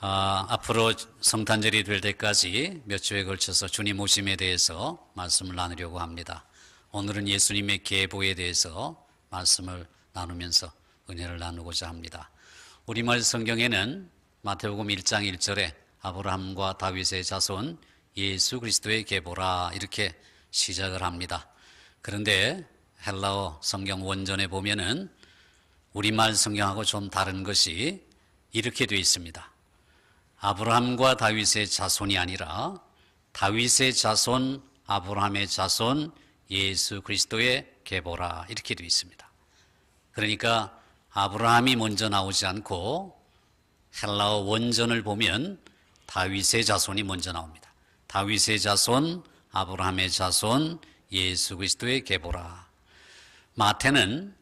앞으로 성탄절이 될 때까지 몇 주에 걸쳐서 주님 오심에 대해서 말씀을 나누려고 합니다. 오늘은 예수님의 계보에 대해서 말씀을 나누면서 은혜를 나누고자 합니다. 우리말 성경에는 마태복음 1장 1절에 아브라함과 다윗의 자손 예수 그리스도의 계보라 이렇게 시작을 합니다. 그런데 헬라어 성경 원전에 보면은 우리말 성경하고 좀 다른 것이 이렇게 되어 있습니다. 아브라함과 다윗의 자손이 아니라 다윗의 자손, 아브라함의 자손, 예수 그리스도의 계보라 이렇게 되어 있습니다. 그러니까 아브라함이 먼저 나오지 않고 헬라어 원전을 보면 다윗의 자손이 먼저 나옵니다. 다윗의 자손, 아브라함의 자손, 예수 그리스도의 계보라. 마태는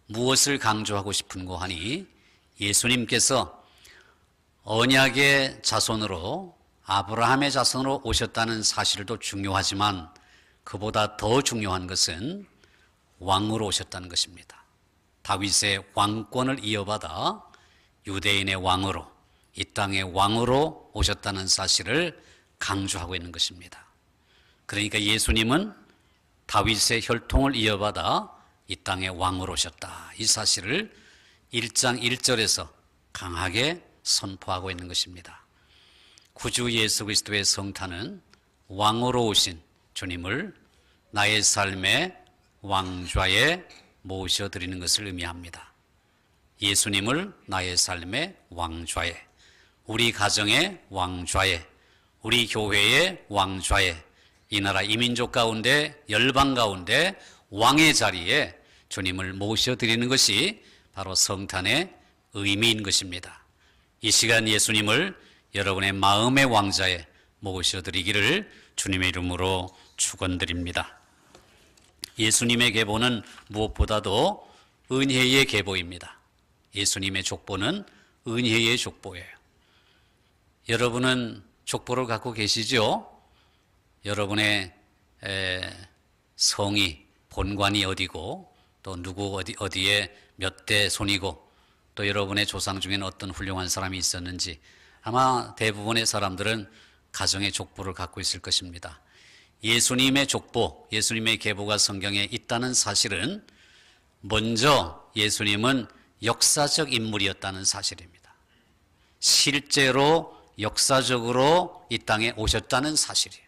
무엇을 강조하고 싶은고 하니 예수님께서 언약의 자손으로 아브라함의 자손으로 오셨다는 사실도 중요하지만 그보다 더 중요한 것은 왕으로 오셨다는 것입니다. 다윗의 왕권을 이어받아 유대인의 왕으로, 이 땅의 왕으로 오셨다는 사실을 강조하고 있는 것입니다. 그러니까 예수님은 다윗의 혈통을 이어받아 이 땅의 왕으로 오셨다. 이 사실을 1장 1절에서 강하게 선포하고 있는 것입니다. 구주 예수 그리스도의 성탄은 왕으로 오신 주님을 나의 삶의 왕좌에 모셔드리는 것을 의미합니다. 예수님을 나의 삶의 왕좌에, 우리 가정의 왕좌에, 우리 교회의 왕좌에, 이 나라 이민족 가운데, 열방 가운데 왕의 자리에 주님을 모셔드리는 것이 바로 성탄의 의미인 것입니다. 이 시간 예수님을 여러분의 마음의 왕자에 모셔드리기를 주님의 이름으로 축원드립니다. 예수님의 계보는 무엇보다도 은혜의 계보입니다. 예수님의 족보는 은혜의 족보예요. 여러분은 족보를 갖고 계시죠? 여러분의 성이, 본관이 어디고 또 누구 어디에 몇 대 손이고 또 여러분의 조상 중에는 어떤 훌륭한 사람이 있었는지 아마 대부분의 사람들은 가정의 족보를 갖고 있을 것입니다. 예수님의 족보, 예수님의 계보가 성경에 있다는 사실은 먼저 예수님은 역사적 인물이었다는 사실입니다. 실제로 역사적으로 이 땅에 오셨다는 사실이에요.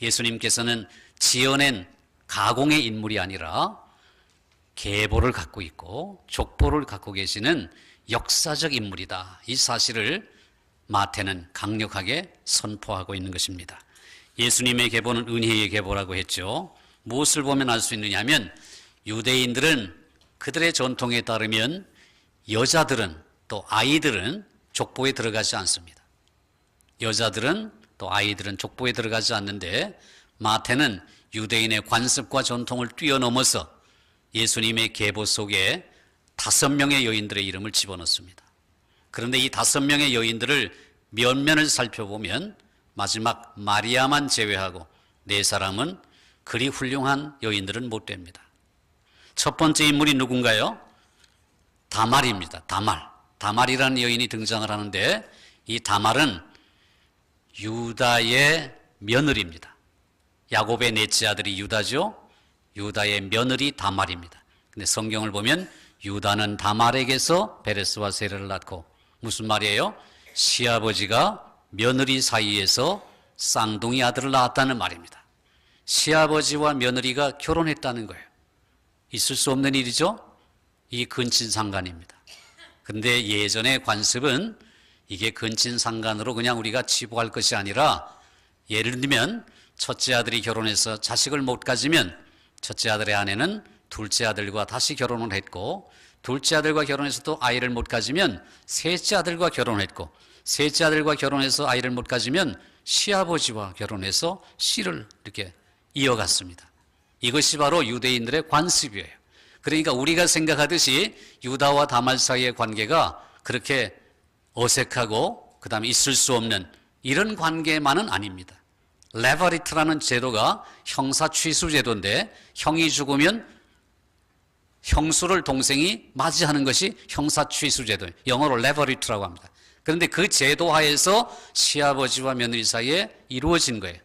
예수님께서는 지어낸 가공의 인물이 아니라 계보를 갖고 있고 족보를 갖고 계시는 역사적 인물이다. 이 사실을 마태는 강력하게 선포하고 있는 것입니다. 예수님의 계보는 은혜의 계보라고 했죠. 무엇을 보면 알 수 있느냐 하면 유대인들은 그들의 전통에 따르면 여자들은 또 아이들은 족보에 들어가지 않습니다. 여자들은 또 아이들은 족보에 들어가지 않는데 마태는 유대인의 관습과 전통을 뛰어넘어서 예수님의 계보 속에 5명의 여인들의 이름을 집어넣습니다. 그런데 이 5명의 여인들을 면면을 살펴보면 마지막 마리아만 제외하고 4사람은 그리 훌륭한 여인들은 못 됩니다. 첫 번째 인물이 누군가요? 다말입니다. 다말이라는 여인이 등장을 하는데 이 다말은 유다의 며느리입니다. 야곱의 넷째 아들이 유다죠. 유다의 며느리 다말입니다. 근데 성경을 보면 유다는 다말에게서 베레스와 세레를 낳고 무슨 말이에요? 시아버지가 며느리 사이에서 쌍둥이 아들을 낳았다는 말입니다. 시아버지와 며느리가 결혼했다는 거예요. 있을 수 없는 일이죠. 이 근친상간입니다. 근데 예전의 관습은 이게 근친상간으로 그냥 우리가 치부할 것이 아니라 예를 들면 첫째 아들이 결혼해서 자식을 못 가지면 첫째 아들의 아내는 둘째 아들과 다시 결혼을 했고 둘째 아들과 결혼해서 또 아이를 못 가지면 셋째 아들과 결혼했고 셋째 아들과 결혼해서 아이를 못 가지면 시아버지와 결혼해서 씨를 이렇게 이어갔습니다. 이것이 바로 유대인들의 관습이에요. 그러니까 우리가 생각하듯이 유다와 다말 사이의 관계가 그렇게 어색하고 그 다음에 있을 수 없는 이런 관계만은 아닙니다. 레버리트라는 제도가 형사 취수 제도인데 형이 죽으면 형수를 동생이 맞이하는 것이 형사 취수 제도예요. 영어로 레버리트라고 합니다. 그런데 그 제도 하에서 시아버지와 며느리 사이에 이루어진 거예요.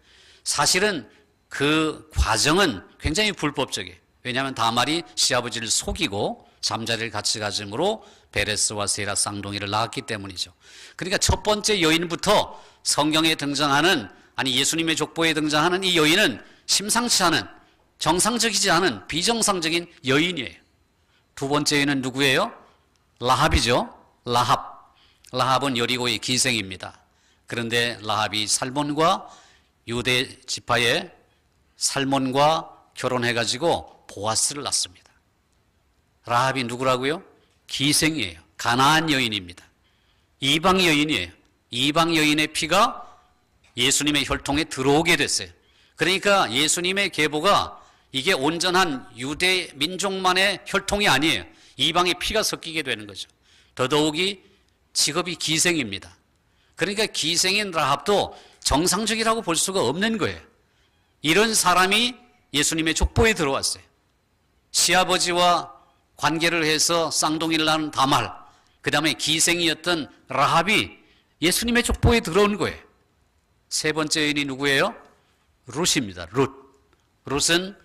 사실은 그 과정은 굉장히 불법적이에요. 왜냐하면 다말이 시아버지를 속이고 잠자리를 같이 가짐으로 베레스와 세라 쌍둥이를 낳았기 때문이죠. 그러니까 첫 번째 여인부터 성경에 등장하는, 아니 예수님의 족보에 등장하는 이 여인은 심상치 않은, 정상적이지 않은 비정상적인 여인이에요. 두 번째 여인은 누구예요? 라합이죠. 라합은 여리고의 기생입니다. 그런데 라합이 살몬과 유대 지파의 살몬과 결혼해가지고 보아스를 낳습니다. 라합이 누구라고요? 기생이에요. 가나안 여인입니다. 이방 여인이에요. 이방 여인의 피가 예수님의 혈통에 들어오게 됐어요. 그러니까 예수님의 계보가 이게 온전한 유대 민족만의 혈통이 아니에요. 이방의 피가 섞이게 되는 거죠. 더더욱이 직업이 기생입니다. 그러니까 기생인 라합도 정상적이라고 볼 수가 없는 거예요. 이런 사람이 예수님의 족보에 들어왔어요. 시아버지와 관계를 해서 쌍둥이를 낳은 다말, 그 다음에 기생이었던 라합이 예수님의 족보에 들어온 거예요. 세 번째 여인이 누구예요? 룻입니다. 룻은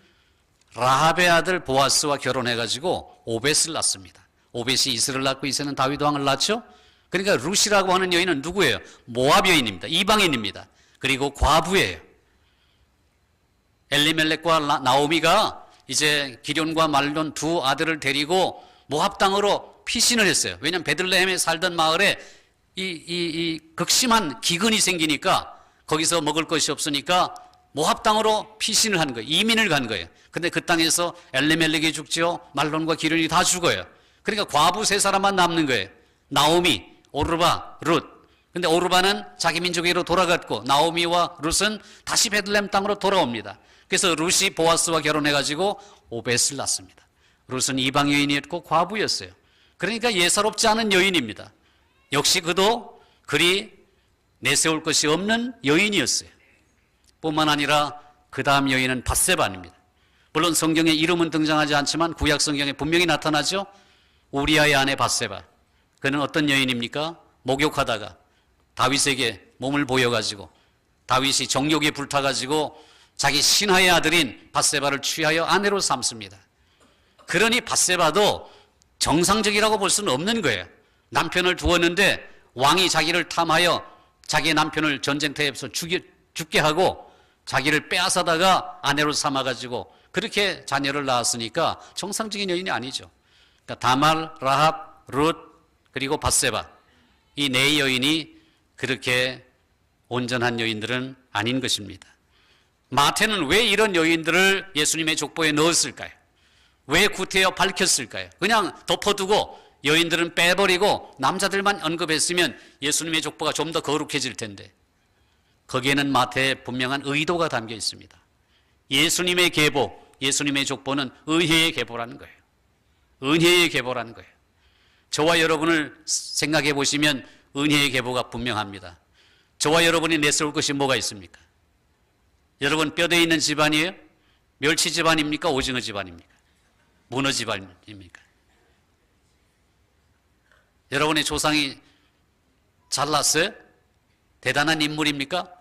라합의 아들 보아스와 결혼해가지고 오벳을 낳습니다. 오벳이 이스를 낳고 이스는 다윗 왕을 낳죠. 그러니까 룻이라고 하는 여인은 누구예요? 모압 여인입니다. 이방인입니다. 그리고 과부예요. 엘리멜렉과 나오미가 이제 기럐과 말론 두 아들을 데리고 모압 땅으로 피신을 했어요. 왜냐하면 베들레헴에 살던 마을에 이 극심한 기근이 생기니까 거기서 먹을 것이 없으니까 모압 땅으로 피신을 한 거예요. 이민을 간 거예요. 근데 그 땅에서 엘리멜렉이 죽죠. 말론과 기럐이 다 죽어요. 그러니까 과부 세 사람만 남는 거예요. 나오미, 오르바, 룻. 근데 오르바는 자기 민족에로 돌아갔고 나오미와 룻은 다시 베들레헴 땅으로 돌아옵니다. 그래서 룻이 보아스와 결혼해가지고 오벳을 낳습니다. 룻은 이방 여인이었고 과부였어요. 그러니까 예사롭지 않은 여인입니다. 역시 그도 그리 내세울 것이 없는 여인이었어요. 뿐만 아니라 그 다음 여인은 밧세바입니다. 물론 성경에 이름은 등장하지 않지만 구약 성경에 분명히 나타나죠. 우리아의 아내 밧세바. 그는 어떤 여인입니까? 목욕하다가 다윗에게 몸을 보여가지고 다윗이 정욕에 불타가지고 자기 신하의 아들인 밧세바를 취하여 아내로 삼습니다. 그러니 밧세바도 정상적이라고 볼 수는 없는 거예요. 남편을 두었는데 왕이 자기를 탐하여 자기의 남편을 전쟁터에서 죽게 하고 자기를 빼앗아다가 아내로 삼아가지고 그렇게 자녀를 낳았으니까 정상적인 여인이 아니죠. 그러니까 다말, 라합, 룻, 그리고 밧세바, 이 네 여인이 그렇게 온전한 여인들은 아닌 것입니다. 마태는 왜 이런 여인들을 예수님의 족보에 넣었을까요? 왜 구태여 밝혔을까요? 그냥 덮어두고 여인들은 빼버리고 남자들만 언급했으면 예수님의 족보가 좀 더 거룩해질 텐데 거기에는 마태의 분명한 의도가 담겨 있습니다. 예수님의 계보, 예수님의 족보는 의회의 계보라는 거예요. 은혜의 계보라는 거예요. 저와 여러분을 생각해 보시면 은혜의 계보가 분명합니다. 저와 여러분이 내세울 것이 뭐가 있습니까? 여러분 뼈대 있는 집안이에요? 멸치 집안입니까? 오징어 집안입니까? 문어 집안입니까? 여러분의 조상이 잘났어요? 대단한 인물입니까?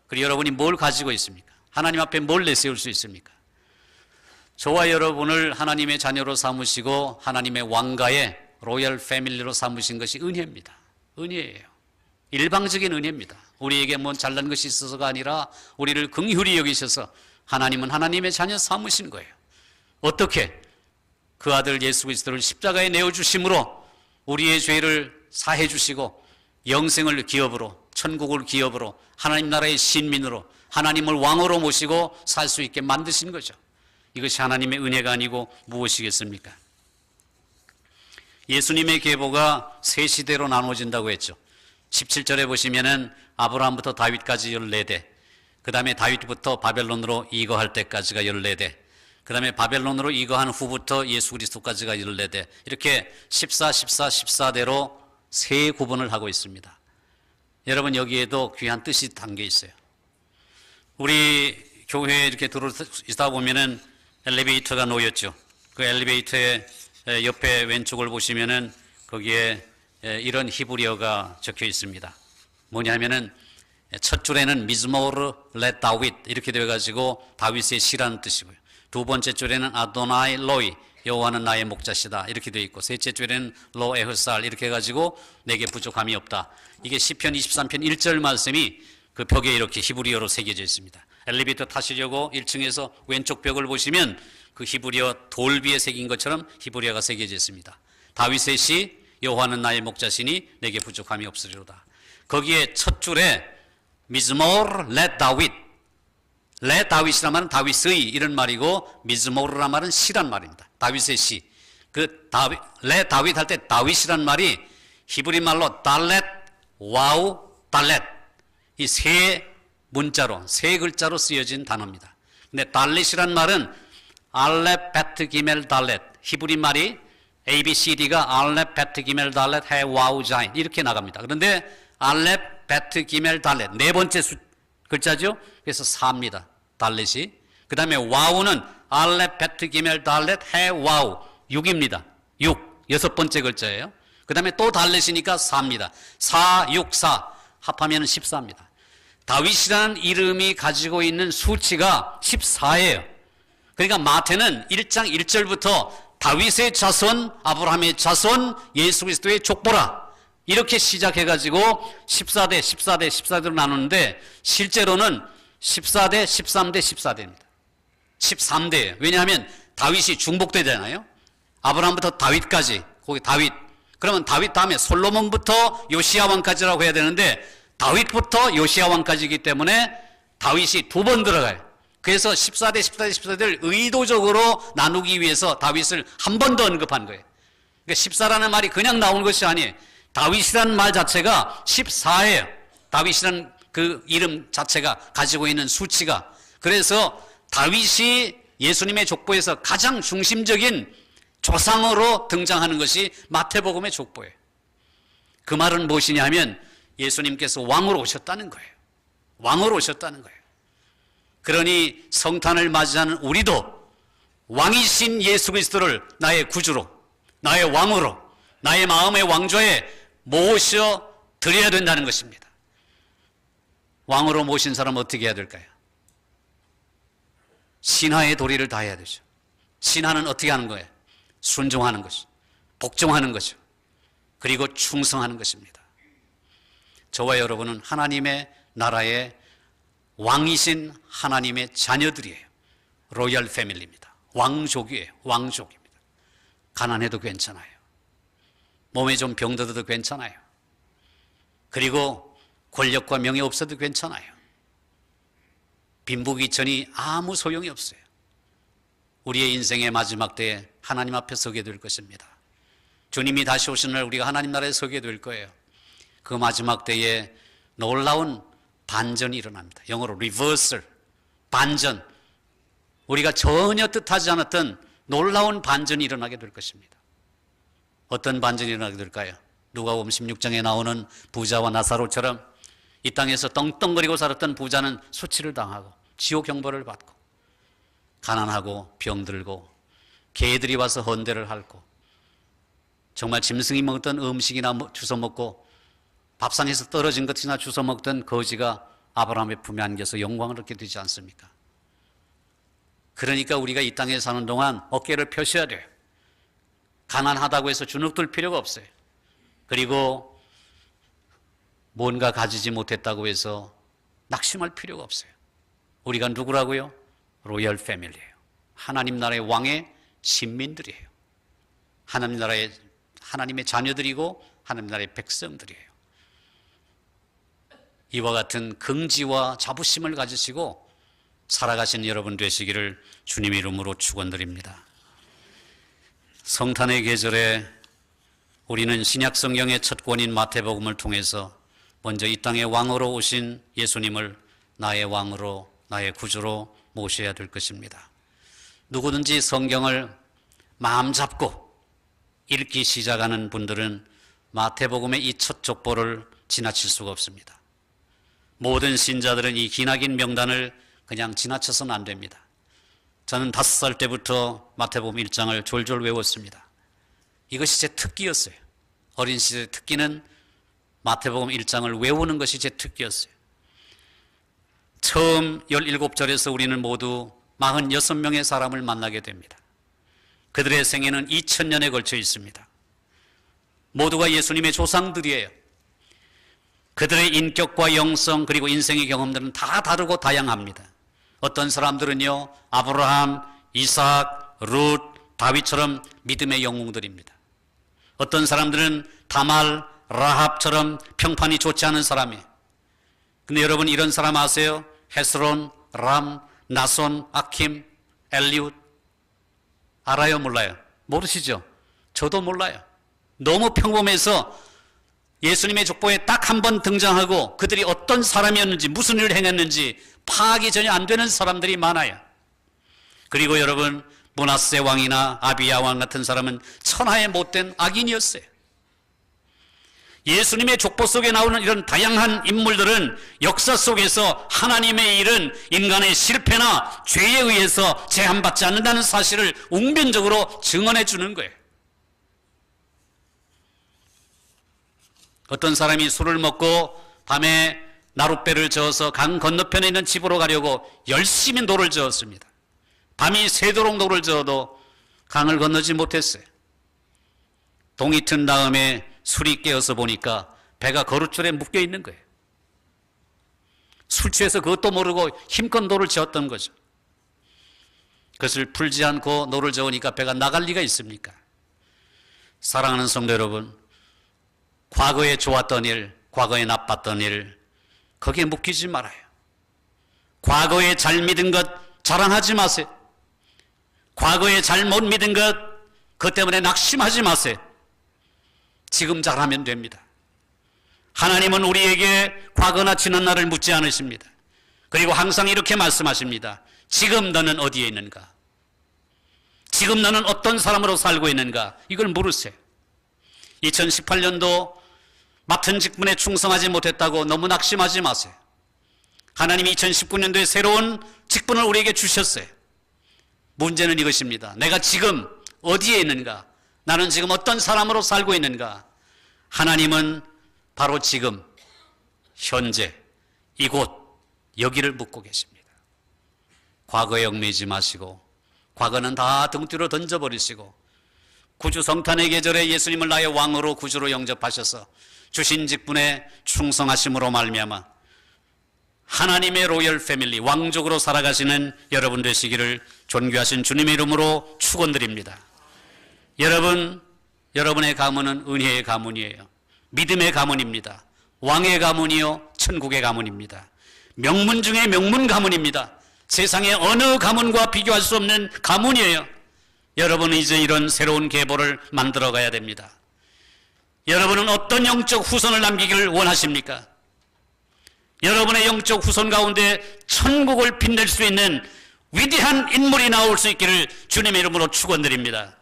그리고 여러분이 뭘 가지고 있습니까? 하나님 앞에 뭘 내세울 수 있습니까? 저와 여러분을 하나님의 자녀로 삼으시고 하나님의 왕가의 로열 패밀리로 삼으신 것이 은혜입니다. 은혜예요. 일방적인 은혜입니다. 우리에게 뭐 잘난 것이 있어서가 아니라 우리를 긍휼히 여기셔서 하나님은 하나님의 자녀 삼으신 거예요. 어떻게? 그 아들 예수 그리스도를 십자가에 내어주심으로 우리의 죄를 사해 주시고 영생을 기업으로, 천국을 기업으로, 하나님 나라의 신민으로 하나님을 왕으로 모시고 살 수 있게 만드신 거죠. 이것이 하나님의 은혜가 아니고 무엇이겠습니까? 예수님의 계보가 세 시대로 나눠진다고 했죠. 17절에 보시면은 아브라함부터 다윗까지 14대, 그 다음에 다윗부터 바벨론으로 이거할 때까지가 14대, 그 다음에 바벨론으로 이거한 후부터 예수 그리스도까지가 14대, 이렇게 14대로 세 구분을 하고 있습니다. 여러분 여기에도 귀한 뜻이 담겨 있어요. 우리 교회에 이렇게 들어있다 보면은 엘리베이터가 놓였죠. 그 엘리베이터의 옆에 왼쪽을 보시면은 거기에 이런 히브리어가 적혀 있습니다. 뭐냐면은 첫 줄에는 미즈모르 레 다윗 이렇게 되어 가지고 다윗의 시라는 뜻이고요. 두 번째 줄에는 아도나이 로이 여호와는 나의 목자시다 이렇게 되어 있고, 셋째 줄에는 로 에흐살 이렇게 해 가지고 내게 부족함이 없다. 이게 시편 23편 1절 말씀이 그 벽에 이렇게 히브리어로 새겨져 있습니다. 엘리베이터 타시려고 1층에서 왼쪽 벽을 보시면 그 히브리어 돌비에 새긴 것처럼 히브리어가 새겨져 있습니다. 다윗의 시 여호와는 나의 목자시니 내게 부족함이 없으리로다. 거기에 첫 줄에 미즈모르 레 다윗, 레 다윗이란 말은 다윗의 이런 말이고, 미즈모르란 말은 시란 말입니다. 다윗의 시. 그 다윗, 레 다윗 할 때 다윗이란 말이 히브리 말로 달렛, 와우, 달렛 이 세 문자로 세 글자로 쓰여진 단어입니다. 근데 달렛이란 말은 알렙 베트 기멜 달렛, 히브리 말이 ABCD가 알렙 베트 기멜 달렛 해 와우 자인 이렇게 나갑니다. 그런데 알렙 베트 기멜 달렛 네 번째 글자죠. 그래서 4입니다. 달렛이. 그 다음에 와우는 알렙 베트 기멜 달렛 해 와우 6입니다. 6 여섯 번째 글자예요. 그 다음에 또 달렛이니까 4입니다. 4, 6, 4 합하면 14입니다. 다윗이라는 이름이 가지고 있는 수치가 14예요. 그러니까 마태는 1장 1절부터 다윗의 자손, 아브라함의 자손, 예수 그리스도의 족보라 이렇게 시작해가지고 14대, 14대, 14대로 나누는데 실제로는 14대, 13대, 14대입니다. 13대예요. 왜냐하면 다윗이 중복되잖아요. 아브라함부터 다윗까지, 거기 다윗. 그러면 다윗 다음에 솔로몬부터 요시야 왕까지라고 해야 되는데 다윗부터 요시야 왕까지이기 때문에 다윗이 두 번 들어가요. 그래서 14대, 14대, 14대를 의도적으로 나누기 위해서 다윗을 한 번 더 언급한 거예요. 그러니까 14라는 말이 그냥 나오는 것이 아니에요. 다윗이라는 말 자체가 14예요. 다윗이라는 그 이름 자체가 가지고 있는 수치가. 그래서 다윗이 예수님의 족보에서 가장 중심적인 조상으로 등장하는 것이 마태복음의 족보예요. 그 말은 무엇이냐 하면 예수님께서 왕으로 오셨다는 거예요. 왕으로 오셨다는 거예요. 그러니 성탄을 맞이하는 우리도 왕이신 예수 그리스도를 나의 구주로, 나의 왕으로, 나의 마음의 왕좌에 모셔 드려야 된다는 것입니다. 왕으로 모신 사람은 어떻게 해야 될까요? 신하의 도리를 다해야 되죠. 신하는 어떻게 하는 거예요? 순종하는 것이죠. 복종하는 거죠. 그리고 충성하는 것입니다. 저와 여러분은 하나님의 나라의 왕이신 하나님의 자녀들이에요. 로열 패밀리입니다. 왕족이에요. 왕족입니다. 가난해도 괜찮아요. 몸에 좀 병들어도 괜찮아요. 그리고 권력과 명예 없어도 괜찮아요. 빈부귀천이 아무 소용이 없어요. 우리의 인생의 마지막 때에 하나님 앞에 서게 될 것입니다. 주님이 다시 오신 날 우리가 하나님 나라에 서게 될 거예요. 그 마지막 때에 놀라운 반전이 일어납니다. 영어로 reversal, 반전. 우리가 전혀 뜻하지 않았던 놀라운 반전이 일어나게 될 것입니다. 어떤 반전이 일어나게 될까요? 누가복음 16장에 나오는 부자와 나사로처럼 이 땅에서 떵떵거리고 살았던 부자는 수치를 당하고 지옥 형벌을 받고 가난하고 병들고 개들이 와서 헌대를 핥고 정말 짐승이 먹던 음식이나 주워 먹고 밥상에서 떨어진 것이나 주워 먹던 거지가 아브라함의 품에 안겨서 영광을 얻게 되지 않습니까? 그러니까 우리가 이 땅에 사는 동안 어깨를 펴셔야 돼요. 가난하다고 해서 주눅들 필요가 없어요. 그리고 뭔가 가지지 못했다고 해서 낙심할 필요가 없어요. 우리가 누구라고요? 로열 패밀리예요. 하나님 나라의 왕의 신민들이에요. 하나님의 자녀들이고 하나님 나라의 백성들이에요. 이와 같은 긍지와 자부심을 가지시고 살아가신 여러분 되시기를 주님의 이름으로 축원드립니다. 성탄의 계절에 우리는 신약 성경의 첫 권인 마태복음을 통해서 먼저 이 땅에 왕으로 오신 예수님을 나의 왕으로, 나의 구주로 모셔야 될 것입니다. 누구든지 성경을 마음 잡고 읽기 시작하는 분들은 마태복음의 이 첫 족보를 지나칠 수가 없습니다. 모든 신자들은 이 기나긴 명단을 그냥 지나쳐서는 안 됩니다. 저는 5살 때부터 마태복음 1장을 졸졸 외웠습니다. 이것이 제 특기였어요. 어린 시절의 특기는 마태복음 1장을 외우는 것이 제 특기였어요. 처음 17절에서 우리는 모두 46명의 사람을 만나게 됩니다. 그들의 생애는 2000년에 걸쳐 있습니다. 모두가 예수님의 조상들이에요. 그들의 인격과 영성 그리고 인생의 경험들은 다 다르고 다양합니다. 어떤 사람들은요, 아브라함, 이삭, 룻, 다윗처럼 믿음의 영웅들입니다. 어떤 사람들은 다말, 라합처럼 평판이 좋지 않은 사람이에요. 근데 여러분 이런 사람 아세요? 헤스론, 람, 나손, 아킴, 엘리웃 알아요? 몰라요? 모르시죠? 저도 몰라요. 너무 평범해서 예수님의 족보에 딱 한 번 등장하고 그들이 어떤 사람이었는지 무슨 일을 행했는지 파악이 전혀 안 되는 사람들이 많아요. 그리고 여러분 므낫세 왕이나 아비야 왕 같은 사람은 천하에 못된 악인이었어요. 예수님의 족보 속에 나오는 이런 다양한 인물들은 역사 속에서 하나님의 일은 인간의 실패나 죄에 의해서 제한받지 않는다는 사실을 웅변적으로 증언해 주는 거예요. 어떤 사람이 술을 먹고 밤에 나룻배를 저어서 강 건너편에 있는 집으로 가려고 열심히 노를 저었습니다. 밤이 새도록 노를 저어도 강을 건너지 못했어요. 동이 튼 다음에 술이 깨어서 보니까 배가 거룻줄에 묶여 있는 거예요. 술 취해서 그것도 모르고 힘껏 노를 저었던 거죠. 그것을 풀지 않고 노를 저으니까 배가 나갈 리가 있습니까? 사랑하는 성도 여러분, 과거에 좋았던 일, 과거에 나빴던 일, 거기에 묶이지 말아요. 과거에 잘 믿은 것 자랑하지 마세요. 과거에 잘못 믿은 것, 그것 때문에 낙심하지 마세요. 지금 잘하면 됩니다. 하나님은 우리에게 과거나 지난 날을 묻지 않으십니다. 그리고 항상 이렇게 말씀하십니다. 지금 너는 어디에 있는가? 지금 너는 어떤 사람으로 살고 있는가? 이걸 물으세요. 2018년도 맡은 직분에 충성하지 못했다고 너무 낙심하지 마세요. 하나님이 2019년도에 새로운 직분을 우리에게 주셨어요. 문제는 이것입니다. 내가 지금 어디에 있는가? 나는 지금 어떤 사람으로 살고 있는가? 하나님은 바로 지금, 현재, 이곳, 여기를 묻고 계십니다. 과거에 얽매이지 마시고, 과거는 다 등 뒤로 던져버리시고, 구주 성탄의 계절에 예수님을 나의 왕으로 구주로 영접하셔서 주신 직분에 충성하심으로 말미암아 하나님의 로열 패밀리, 왕족으로 살아가시는 여러분 되시기를 존귀하신 주님의 이름으로 축원드립니다. 여러분, 여러분의 가문은 은혜의 가문이에요. 믿음의 가문입니다. 왕의 가문이요, 천국의 가문입니다. 명문 중에 명문 가문입니다. 세상의 어느 가문과 비교할 수 없는 가문이에요. 여러분은 이제 이런 새로운 계보를 만들어 가야 됩니다. 여러분은 어떤 영적 후손을 남기기를 원하십니까? 여러분의 영적 후손 가운데 천국을 빛낼 수 있는 위대한 인물이 나올 수 있기를 주님의 이름으로 축원드립니다.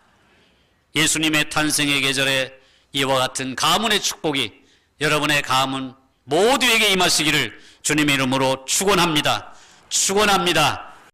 예수님의 탄생의 계절에 이와 같은 가문의 축복이 여러분의 가문 모두에게 임하시기를 주님의 이름으로 축원합니다. 축원합니다.